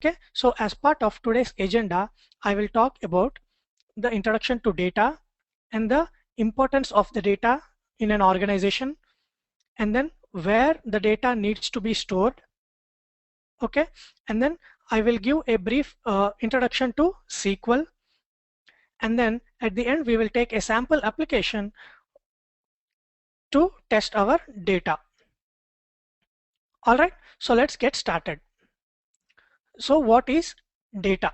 Okay, so as part of today's agenda, I will talk about the introduction to data and the importance of the data in an organization, and then where the data needs to be stored. Okay, and then I will give a brief introduction to SQL, and then at the end we will take a sample application to test our data. All right, so let's get started. So what is data?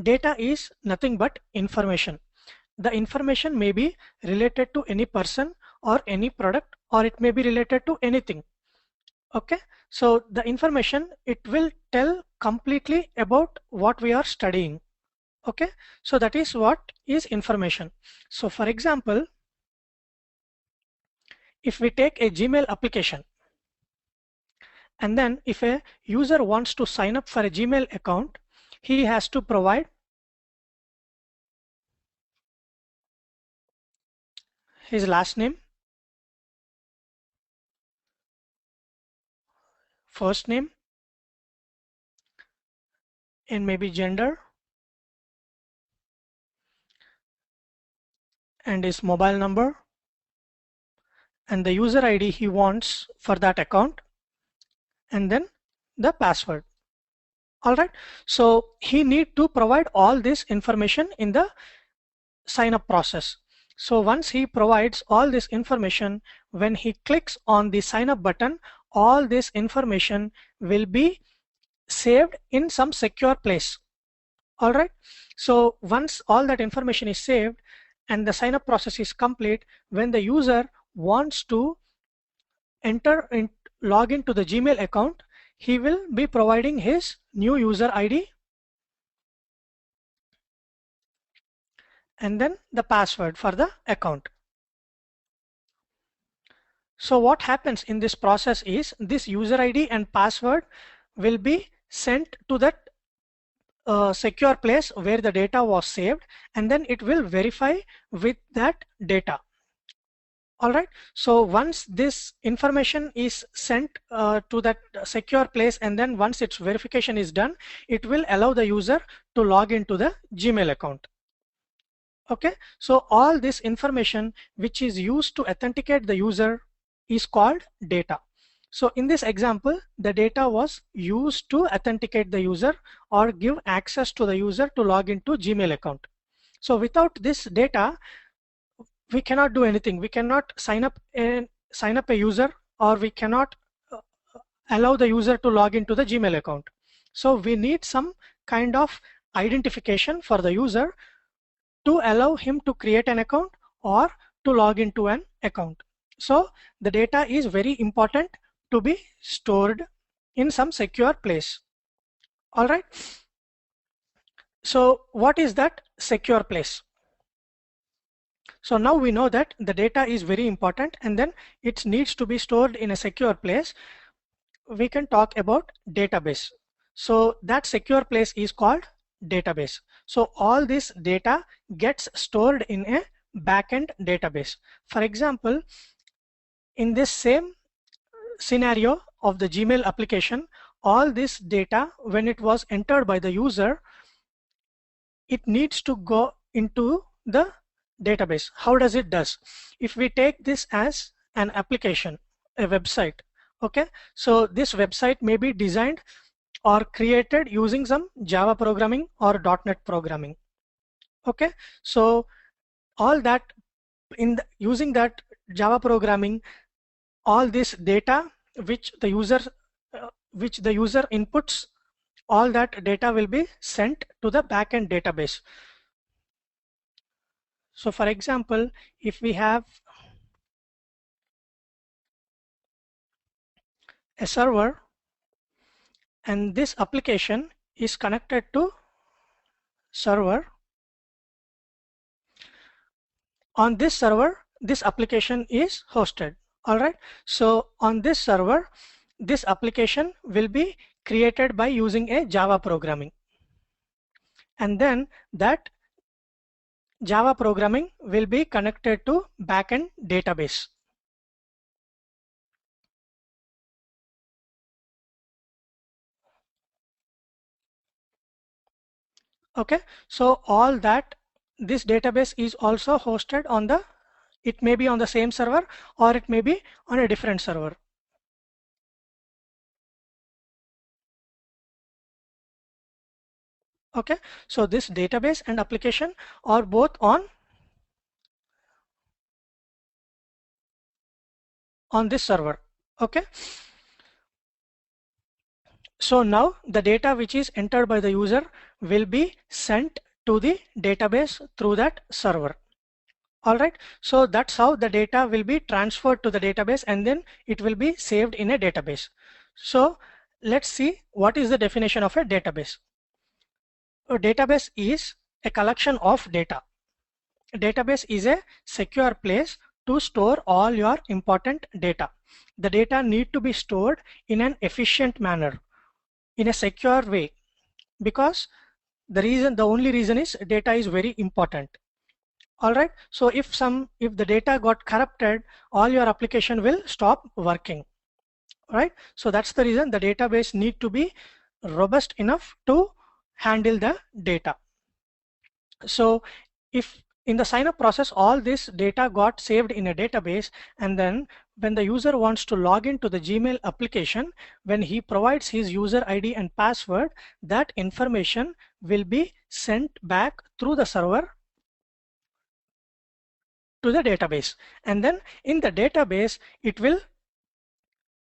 Data is nothing but information. The information may be related to any person or any product, or it may be related to anything. Okay, so the information, it will tell completely about what we are studying. Okay, so that is what is information. So for example, if we take a Gmail application, and then if a user wants to sign up for a Gmail account, he has to provide his last name, first name, and maybe gender, and his mobile number, and the user ID he wants for that account, and then the password. All right, so he need to provide all this information in the sign up process. So once he provides all this information, when he clicks on the sign up button, all this information will be saved in some secure place. All right, so once all that information is saved and the sign up process is complete, when the user wants to log into the Gmail account, he will be providing his new user ID and then the password for the account. So what happens in this process is this user ID and password will be sent to that secure place where the data was saved, and then it will verify with that data. All right, so once this information is sent to that secure place, and then once its verification is done, it will allow the user to log into the Gmail account. Okay, so all this information which is used to authenticate the user is called data. So in this example, the data was used to authenticate the user or give access to the user to log into Gmail account. So without this data, we cannot do anything. We cannot sign up a user, or we cannot allow the user to log into the Gmail account. So we need some kind of identification for the user to allow him to create an account or to log into an account. So the data is very important to be stored in some secure place. All right. So what is that secure place? So now we know that the data is very important, and then it needs to be stored in a secure place. We can talk about database. So that secure place is called database. So all this data gets stored in a backend database. For example, in this same scenario of the Gmail application, all this data, when it was entered by the user, it needs to go into the database. How does it does? If we take this as an application, a website, okay, so this website may be designed or created using some Java programming or .NET programming. Okay, so all that using that Java programming, all this data which the user inputs, all that data will be sent to the backend database. So for example, if we have a server and this application is connected to server, on this server this application is hosted. All right, so on this server this application will be created by using a Java programming, and then that Java programming will be connected to backend database. Okay, so all that, this database is also hosted on the, it may be on the same server or it may be on a different server. Okay, so this database and application are both on this server. Okay, so now the data which is entered by the user will be sent to the database through that server. All right, so that's how the data will be transferred to the database and then it will be saved in a database. So let's see what is the definition of a database. A database is a collection of data. A database is a secure place to store all your important data. The data need to be stored in an efficient manner, in a secure way, because the only reason is data is very important. All right, so if the data got corrupted, all your application will stop working. Right, so that's the reason the database need to be robust enough to handle the data. So if in the sign up process all this data got saved in a database, and then when the user wants to log into the Gmail application, when he provides his user ID and password, that information will be sent back through the server to the database, and then in the database it will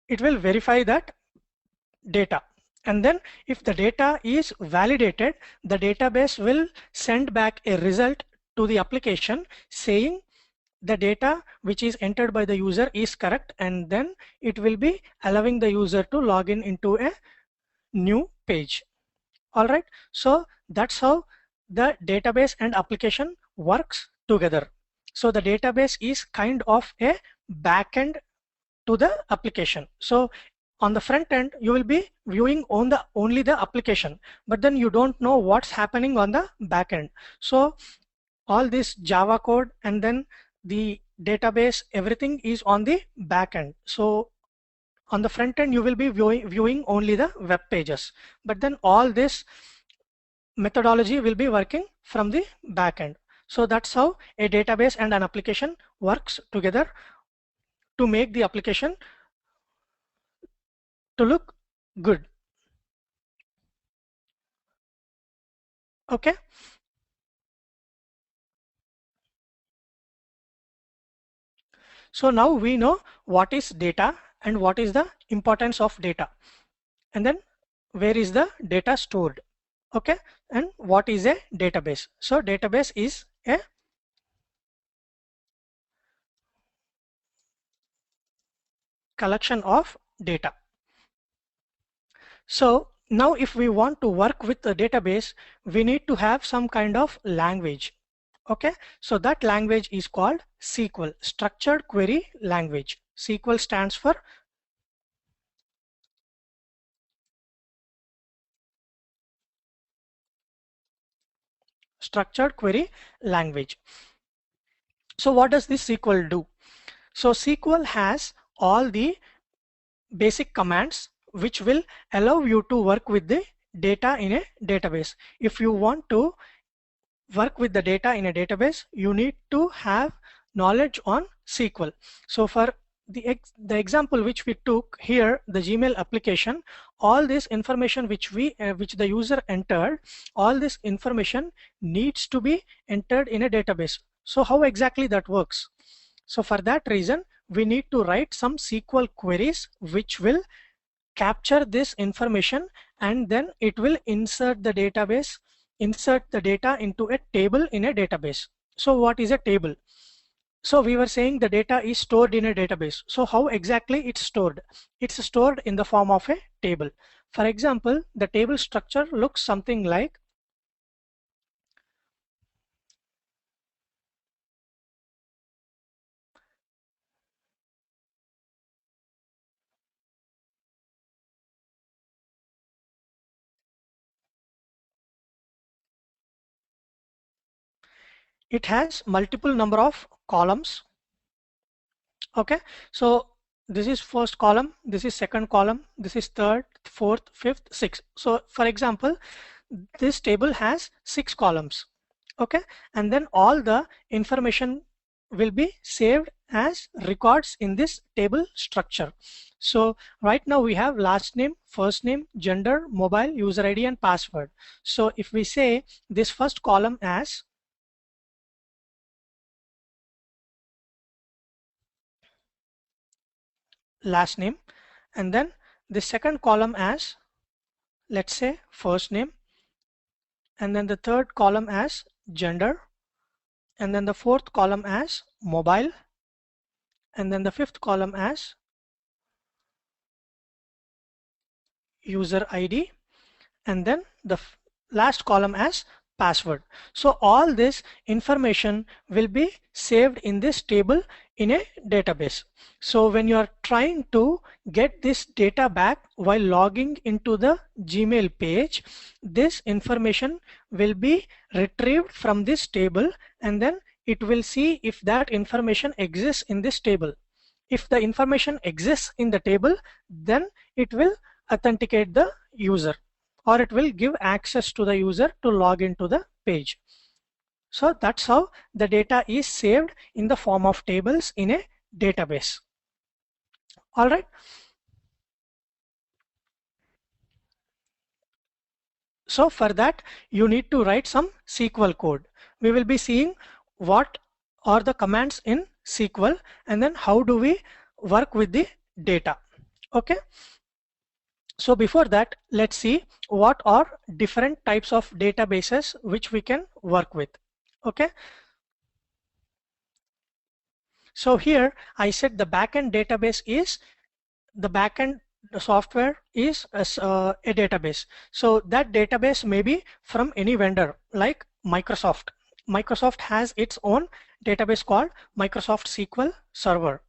verify that data, and then if the data is validated, the database will send back a result to the application saying the data which is entered by the user is correct, and then it will be allowing the user to log in into a new page. All right, so that's how the database and application works together. So the database is kind of a backend to the application. So on the front end you will be viewing on the only the application, but then you don't know what's happening on the back end. So all this Java code and then the database, everything is on the back end. So on the front end you will be viewing only the web pages, but then all this methodology will be working from the back end. So that's how a database and an application works together to make the application to look good. Okay, so now we know what is data and what is the importance of data, and then where is the data stored. Okay, and what is a database? So database is a collection of data. So now if we want to work with the database, we need to have some kind of language. Okay, so that language is called SQL, Structured Query Language. SQL stands for Structured Query Language. So what does this SQL do? So SQL has all the basic commands which will allow you to work with the data in a database. If you want to work with the data in a database, you need to have knowledge on SQL. So for the example which we took here, the Gmail application, all this information which the user entered, all this information needs to be entered in a database. So how exactly that works? So for that reason, we need to write some SQL queries which will capture this information, and then it will insert the data into a table in a database. So what is a table? So we were saying the data is stored in a database. So how exactly it's stored? It's stored in the form of a table. For example, the table structure looks something like it has multiple number of columns. Okay, so this is first column, this is second column, this is third, fourth, fifth, sixth. So for example, this table has 6 columns. Okay, and then all the information will be saved as records in this table structure. So right now we have last name, first name, gender, mobile, user ID, and password. So if we say this first column as last name, and then the second column as, let's say, first name, and then the third column as gender, and then the fourth column as mobile, and then the fifth column as user ID, and then the last column as password. So all this information will be saved in this table in a database. So when you are trying to get this data back while logging into the Gmail page, this information will be retrieved from this table, and then it will see if that information exists in this table. If the information exists in the table, then it will authenticate the user, or it will give access to the user to log into the page. So that's how the data is saved in the form of tables in a database. All right. So for that, you need to write some SQL code. We will be seeing what are the commands in SQL, and then how do we work with the data. Okay. So before that, let's see what are different types of databases which we can work with. Okay. So here I said the backend database is the backend software is a database. So that database may be from any vendor like Microsoft. Microsoft has its own database called Microsoft SQL Server.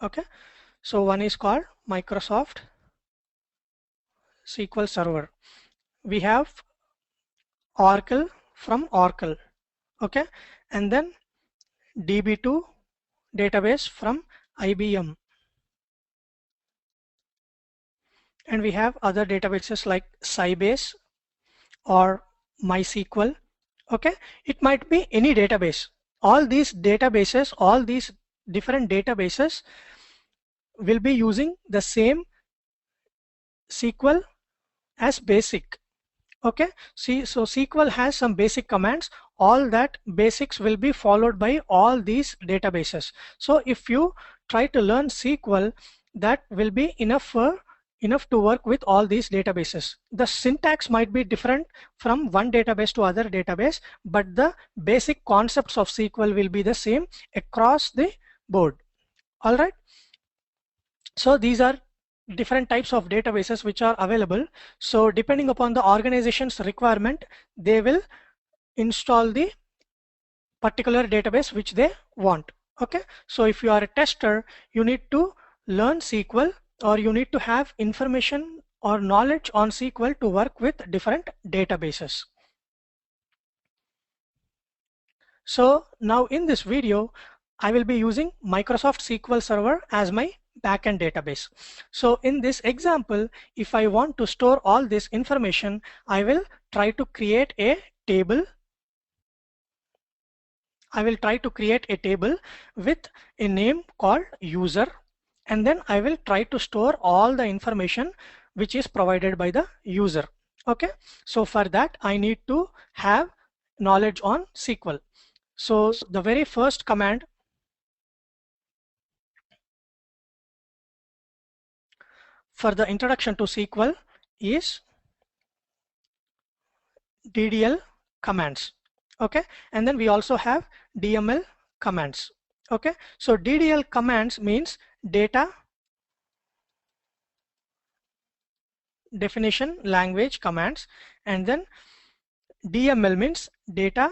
Okay, so one is called Microsoft SQL Server. We have Oracle from Oracle. Okay, and then DB2 database from IBM, and we have other databases like Sybase or MySQL. Okay, it might be any database. All these databases, all these different databases will be using the same SQL as basic. Okay, see, so SQL has some basic commands. All that basics will be followed by all these databases. So if you try to learn SQL, that will be enough to work with all these databases. The syntax might be different from one database to other database, but the basic concepts of SQL will be the same across the board. All right. So these are different types of databases which are available. So depending upon the organization's requirement, they will install the particular database which they want. Okay, so if you are a tester, you need to learn SQL, or you need to have information or knowledge on SQL to work with different databases. So now in this video, I will be using Microsoft SQL Server as my backend database. So in this example, if I want to store all this information, I will try to create a table. I will try to create a table with a name called user, and then I will try to store all the information which is provided by the user. Okay, so for that I need to have knowledge on SQL. So the very first command for the introduction to SQL is DDL commands. Okay, and then we also have DML commands. Okay, so DDL commands means data definition language commands, and then DML means data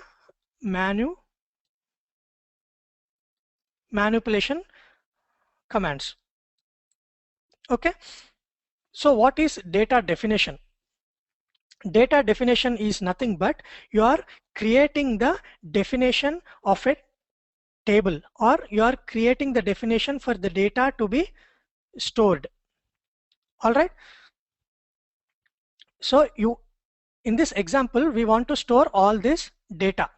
manipulation commands. Okay, so what is data definition? Data definition is nothing but you are creating the definition of a table, or you are creating the definition for the data to be stored. All right. So in this example, we want to store all this data.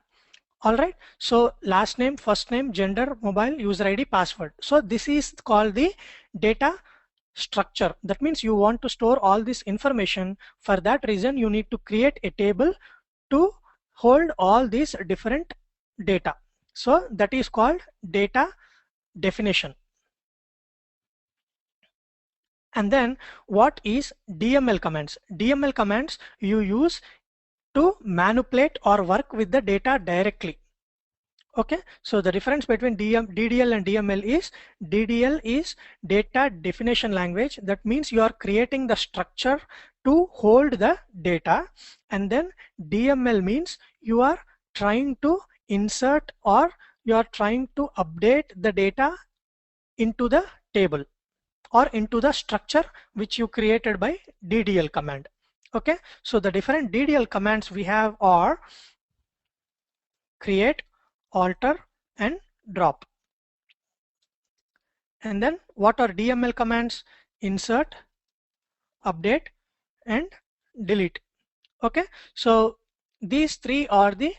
All right. So last name, first name, gender, mobile, user ID, password. So this is called the data structure. That means you want to store all this information. For that reason, you need to create a table to hold all these different data. So that is called data definition. And then what is DML commands? DML commands you use to manipulate or work with the data directly. Okay, so the difference between DDL and DML is DDL is data definition language. That means you are creating the structure to hold the data, and then DML means you are trying to insert or you are trying to update the data into the table or into the structure which you created by DDL command. Okay, so the different DDL commands we have are create, alter, and drop. And then what are DML commands? Insert, update, and delete. Okay, so these three are the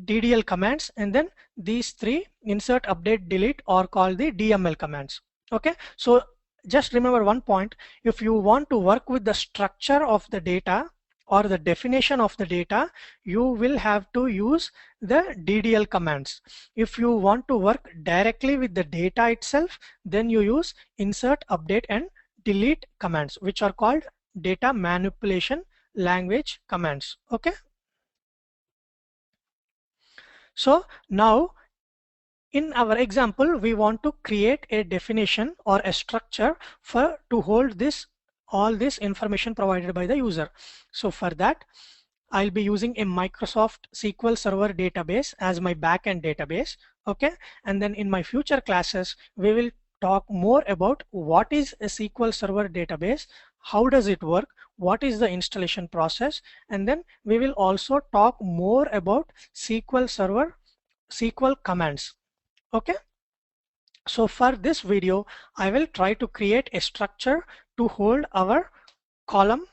DDL commands, and then these three, insert, update, delete, are called the DML commands. Okay, so just remember one point: if you want to work with the structure of the data or the definition of the data, you will have to use the DDL commands. If you want to work directly with the data itself, then you use insert, update, and delete commands, which are called data manipulation language commands. Okay, so now in our example, we want to create a definition or a structure to hold all this information provided by the user. So for that, I'll be using a Microsoft SQL Server database as my backend database. Okay, and then in my future classes, we will talk more about what is a SQL Server database, how does it work, what is the installation process, and then we will also talk more about SQL Server SQL commands. Okay, so for this video, I will try to create a structure to hold our columns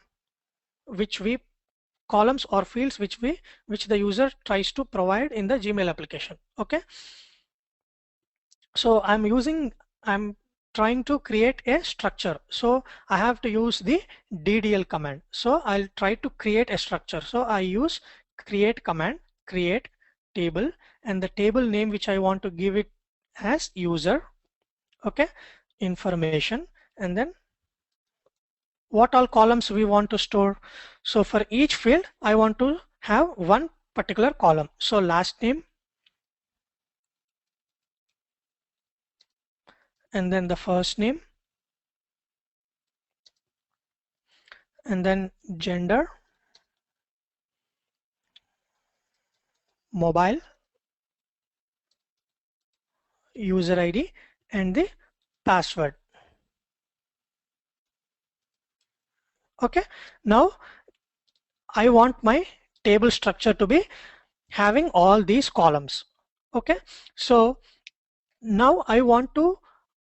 or fields which the user tries to provide in the Gmail application. Okay, so I'm trying to create a structure, so I have to use the DDL command. So I'll try to create a structure. So I use create command, create table, and the table name which I want to give it as user. Okay, information, and then what all columns we want to store. So for each field, I want to have one particular column. So last name, and then the first name, and then gender, mobile, user ID, and the password. Okay, now I want my table structure to be having all these columns. Okay, so now I want to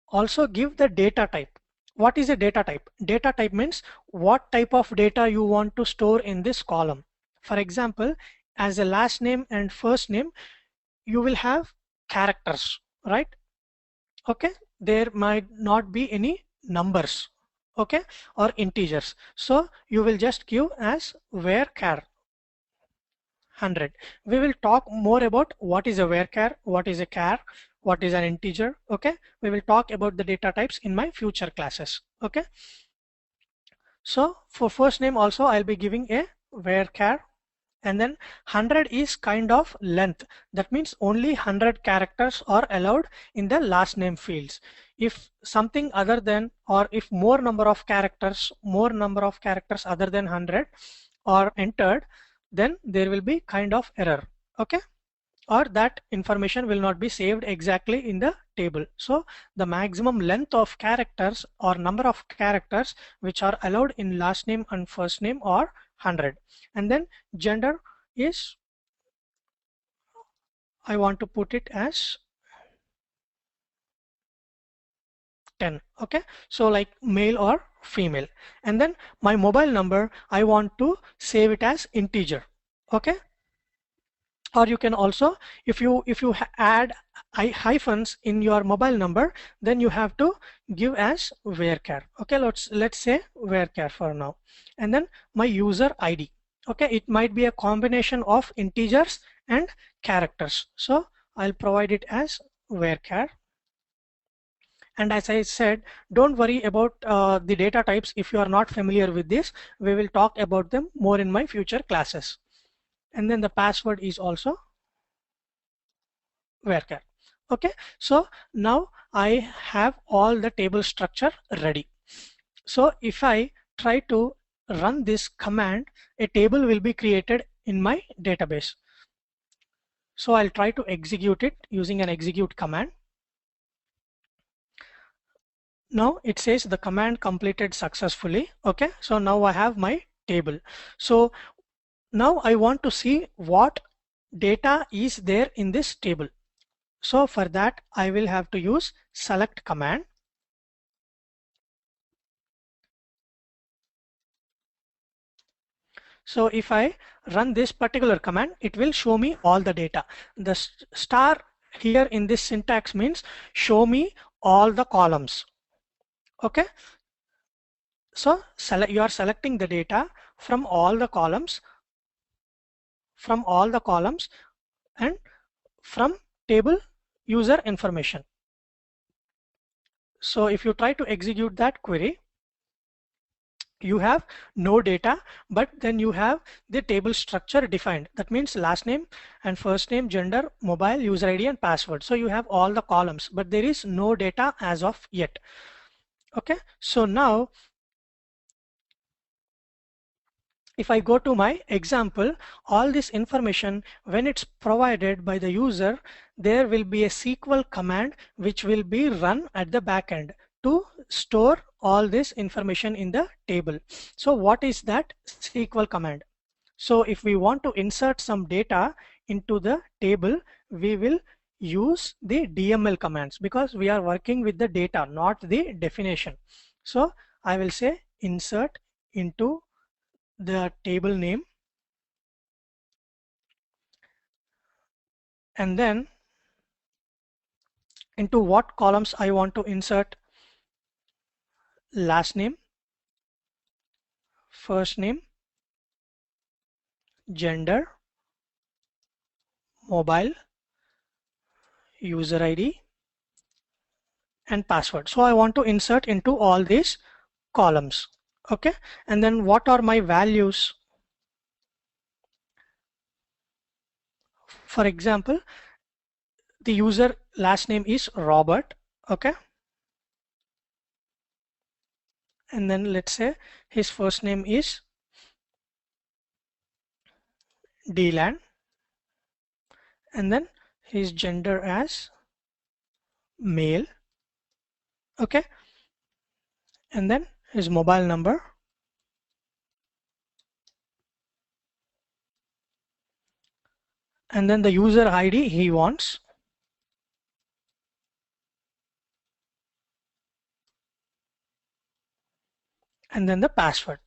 also give the data type. What is a data type? Data type means what type of data you want to store in this column. For example, as a last name and first name, you will have characters, right? Okay, there might not be any numbers, okay, or integers. So you will just give as varchar 100. We will talk more about what is a varchar, what is a char, what is an integer. Okay, we will talk about the data types in my future classes. Okay, so for first name also I'll be giving a varchar, and then 100 is kind of length. That means only 100 characters are allowed in the last name fields. If something other than, or if more number of characters other than 100 are entered, then there will be kind of error. Okay, or that information will not be saved exactly in the table. So the maximum length of characters or number of characters which are allowed in last name and first name are 100, and then gender is, I want to put it as 10. Okay, so like male or female, and then my mobile number, I want to save it as integer. Okay, or you can also, if you add hyphens in your mobile number, then you have to give as varchar. Okay, let's say varchar for now, and then my user ID. Okay, it might be a combination of integers and characters, so I'll provide it as varchar. And as I said, don't worry about the data types if you are not familiar with this. We will talk about them more in my future classes. And then the password is also varchar. Okay, so now I have all the table structure ready. So if I try to run this command, a table will be created in my database. So I'll try to execute it using an execute command. Now it says the command completed successfully. Okay, so now I have my table. So now I want to see what data is there in this table. So for that I will have to use select command. So if I run this particular command, it will show me all the data. The star here in this syntax means show me all the columns. Okay, so you are selecting the data from all the columns, and from table user information. So if you try to execute that query, you have no data, but then you have the table structure defined. That means last name and first name, gender, mobile, user ID, and password. So you have all the columns, but there is no data as of yet. Okay, so now if I go to my example, all this information, when it's provided by the user, there will be a SQL command which will be run at the back end to store all this information in the table. So what is that SQL command? So if we want to insert some data into the table, we will use the DML commands because we are working with the data, not the definition. So I will say insert into the table name, and then into what columns I want to insert last name, first name, gender, mobile, user ID, and password. So I want to insert into all these columns. Okay, and then what are my values? For example, the user last name is Robert. Okay, and then let's say his first name is Dylan, and then his gender as male. Okay, and then his mobile number, and then the user ID he wants, and then the password.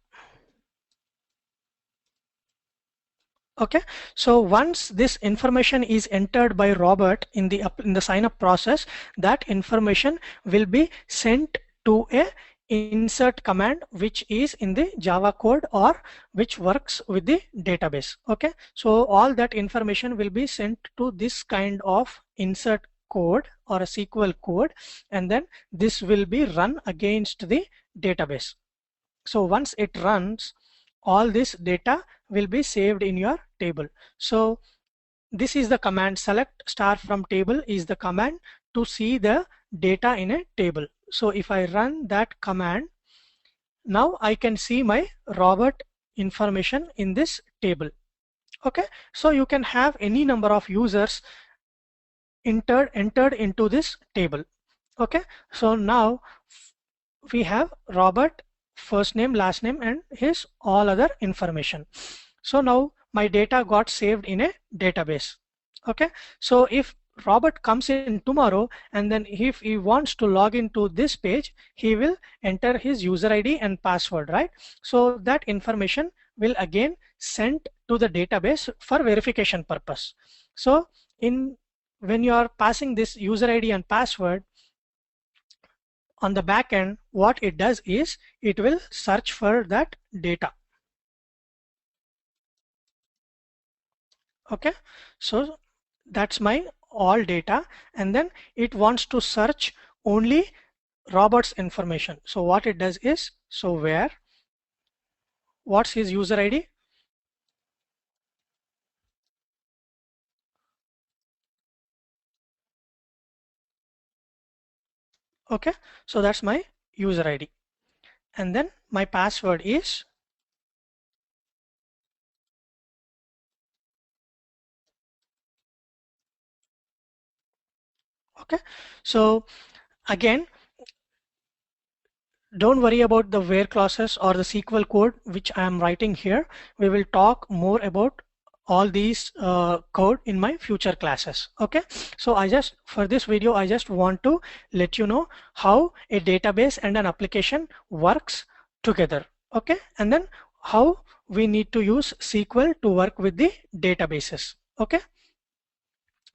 Okay, so once this information is entered by Robert in the sign up process, that information will be sent to a insert command which is in the Java code or which works with the database. Okay, so all that information will be sent to this kind of insert code or a SQL code, and then this will be run against the database. So once it runs, all this data will be saved in your table. So this is the command, select star from table is the command to see the data in a table. So if I run that command, now I can see my Robert information in this table. Okay, so you can have any number of users entered into this table. Okay, so now we have Robert first name, last name, and his all other information. So now my data got saved in a database. Okay, so if Robert comes in tomorrow and then if he wants to log into this page, he will enter his user ID and password, right? So that information will again sent to the database for verification purpose. So when you are passing this user ID and password on the back end, what it does is it will search for that data. Okay, so that's my all data, and then it wants to search only Robert's information. So what it does is, so what's his user ID? Okay, so that's my user ID, and then my password is okay. So again, don't worry about the where clauses or the SQL code which I am writing here. We will talk more about all these code in my future classes. Okay, so for this video I just want to let you know how a database and an application works together. Okay, and then how we need to use SQL to work with the databases. Okay,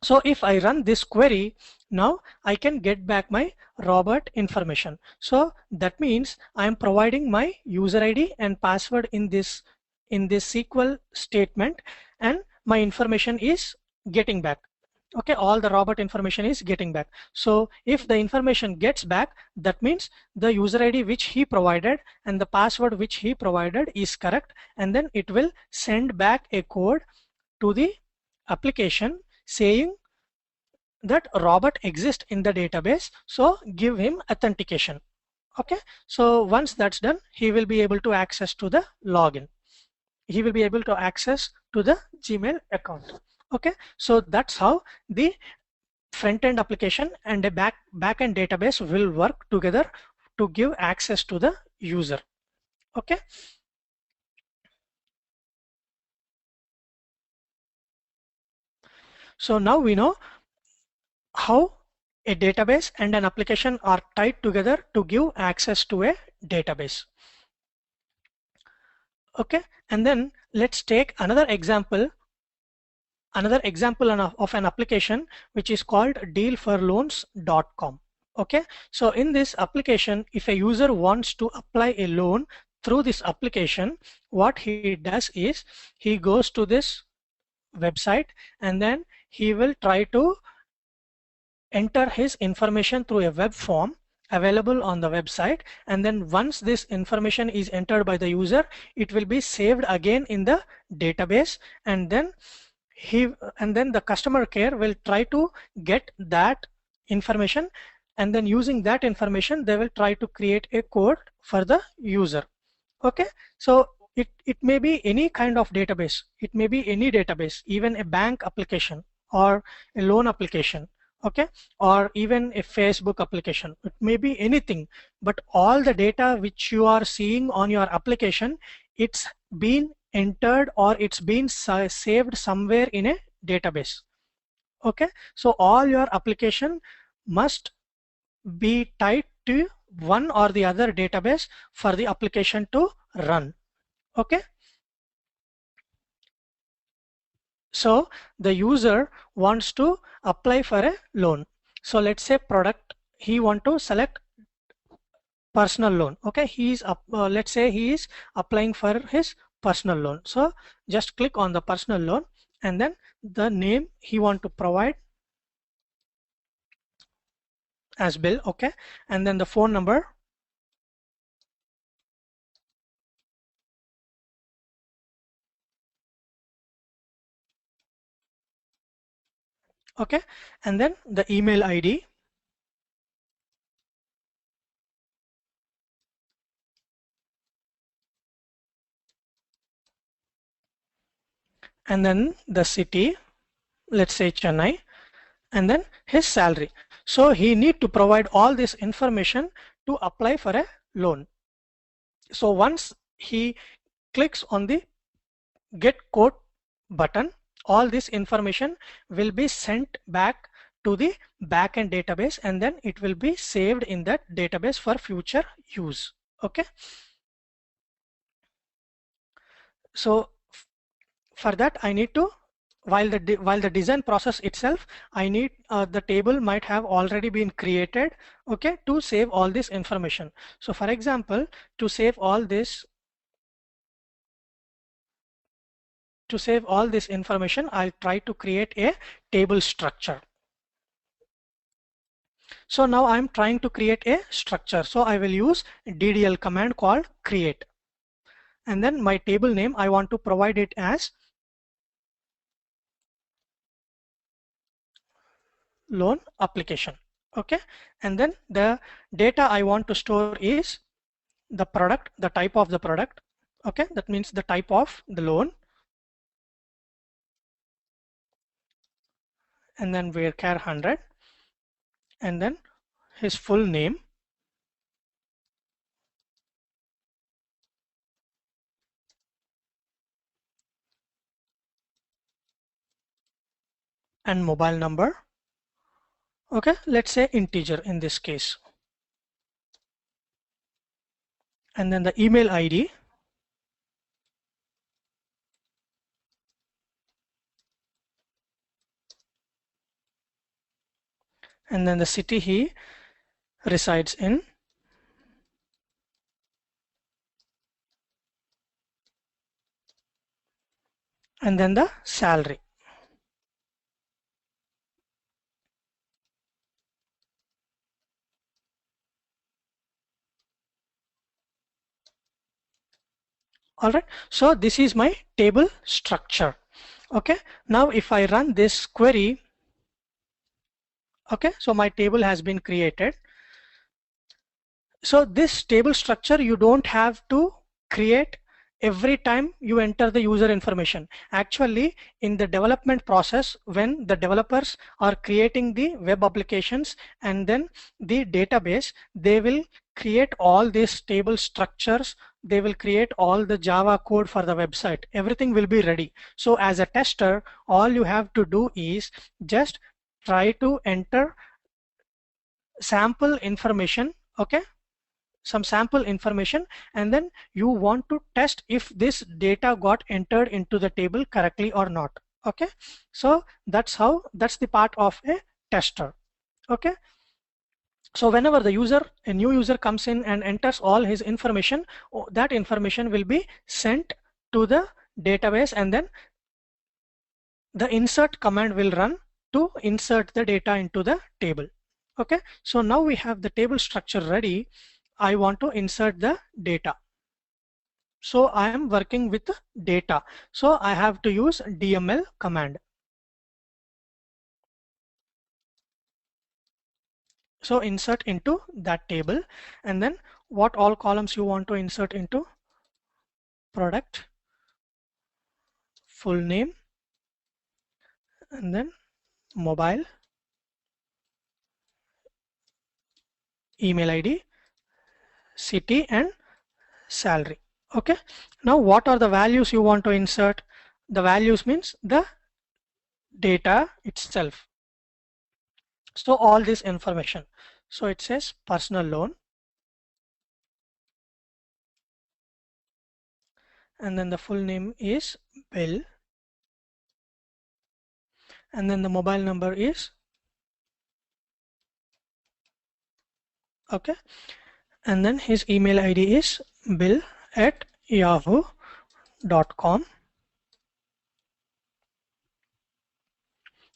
so if I run this query, now I can get back my Robert information. So that means I am providing my user ID and password in this SQL statement, and my information is getting back. Okay, all the Robert information is getting back. So if the information gets back, that means the user ID which he provided and the password which he provided is correct, and then it will send back a code to the application saying that Robert exists in the database, so give him authentication. Okay, so once that's done, he will be able to access to the login. He will be able to access to the Gmail account. Okay, so that's how the front-end application and a back-end database will work together to give access to the user. Okay. So now we know how a database and an application are tied together to give access to a database. Okay, and then let's take another example of an application which is called dealforloans.com. Okay, so in this application, if a user wants to apply a loan through this application, what he does is he goes to this website and then he will try to enter his information through a web form available on the website, and then once this information is entered by the user, it will be saved again in the database, and then the customer care will try to get that information, and then using that information they will try to create a code for the user. Okay, so it may be any kind of database, it may be any database, even a bank application or a loan application, okay, or even a Facebook application. It may be anything, but all the data which you are seeing on your application, it's been entered or it's been saved somewhere in a database. Okay, so all your application must be tied to one or the other database for the application to run. Okay, so the user wants to apply for a loan. So let's say product, he want to select personal loan. Okay, let's say he is applying for his personal loan. So just click on the personal loan, and then the name he want to provide as Bill. Okay, and then the phone number. Okay, and then the email ID. And then the city, let's say Chennai, and then his salary. So he need to provide all this information to apply for a loan. So once he clicks on the get code button, all this information will be sent back to the backend database, and then it will be saved in that database for future use. Okay. So for that I need to, while the design process itself, I need the table might have already been created, okay, to save all this information. So for example, to save all this information, I'll try to create a table structure. So now I'm trying to create a structure. So I will use DDL command called create. And then my table name, I want to provide it as loan application. Okay. And then the data I want to store is the product, the type of the product. Okay. That means the type of the loan. And then varchar 100. And then his full name. And mobile number. Okay, let's say integer in this case. And then the email ID. And then the city he resides in. And then the salary. Alright, so this is my table structure. Okay, now if I run this query, okay, so my table has been created. So this table structure you don't have to create every time you enter the user information. Actually, in the development process, when the developers are creating the web applications and then the database, they will create all these table structures. They will create all the Java code for the website. Everything will be ready. So as a tester, all you have to do is just try to enter sample information, okay, some sample information, and then you want to test if this data got entered into the table correctly or not. Okay, so that's the part of a tester. Okay, so whenever a new user comes in and enters all his information, that information will be sent to the database, and then the insert command will run to insert the data into the table. Okay, so now we have the table structure ready. I want to insert the data. So I am working with data. So I have to use DML command. So insert into that table, and then what all columns you want to insert into? Product, full name, and then mobile, email ID, city, and salary. Okay, now what are the values you want to insert? The values means the data itself. So all this information. So it says personal loan, and then the full name is Bill, and then the mobile number is, okay, and then his email ID is bill@yahoo.com,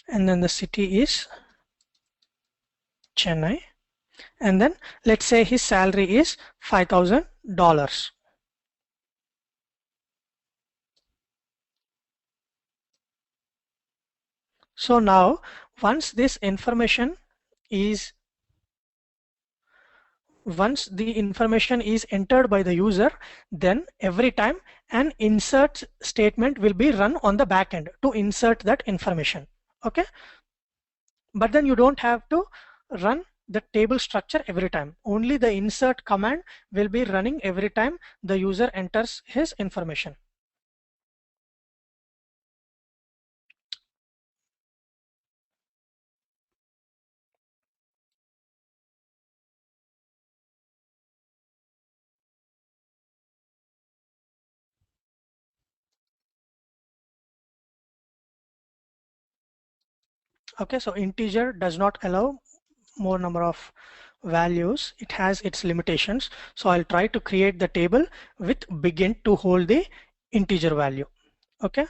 and then the city is Chennai, and then let's say his salary is $5,000. So now once the information is entered by the user, then every time an insert statement will be run on the back end to insert that information. Okay, but then you don't have to run the table structure every time. Only the insert command will be running every time the user enters his information. Okay, so integer does not allow more number of values. It has its limitations. So I'll try to create the table with begin to hold the integer value. Okay.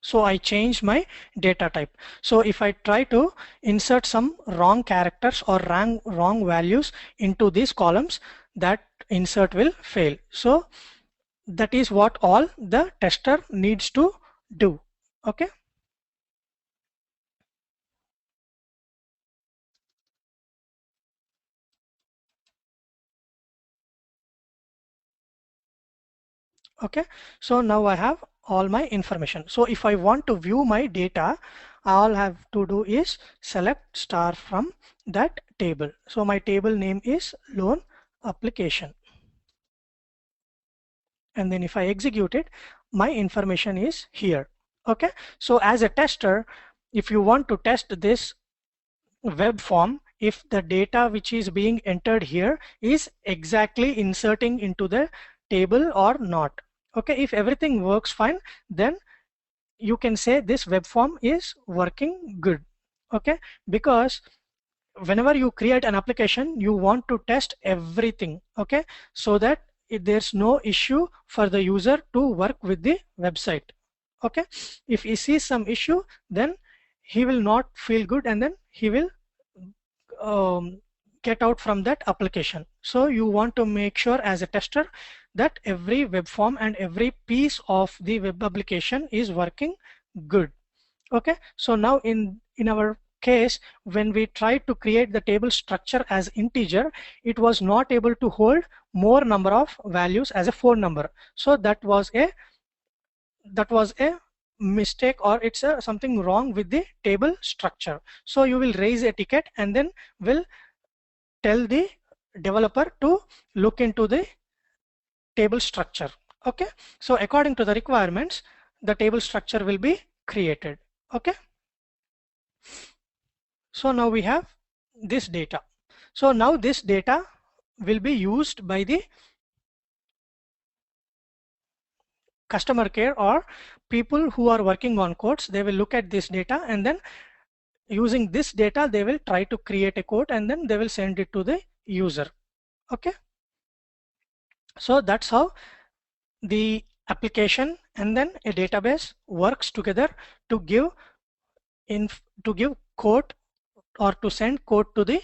So I change my data type. So if I try to insert some wrong characters or wrong values into these columns, that insert will fail. So that is what all the tester needs to do. Okay. Okay, so now I have all my information. So if I want to view my data, all I have to do is select star from that table. So my table name is loan application. And then if I execute it, my information is here. Okay, so as a tester, if you want to test this web form, if the data which is being entered here is exactly inserting into the table or not. Okay, if everything works fine, then you can say this web form is working good. Okay, because whenever you create an application, you want to test everything. Okay, so that there's no issue for the user to work with the website. Okay, if he sees some issue, then he will not feel good and then he will get out from that application. So you want to make sure as a tester that every web form and every piece of the web application is working good. Okay, so now in our case, when we tried to create the table structure as integer, it was not able to hold more number of values as a phone number. So that was a mistake, or it's something wrong with the table structure. So you will raise a ticket and then will tell the developer to look into the table structure. Okay, so according to the requirements, the table structure will be created. Okay, so now we have this data. So now this data will be used by the customer care or people who are working on codes. They will look at this data and then using this data they will try to create a code and then they will send it to the user. Okay, so that's how the application and then a database works together to give code or to send code to the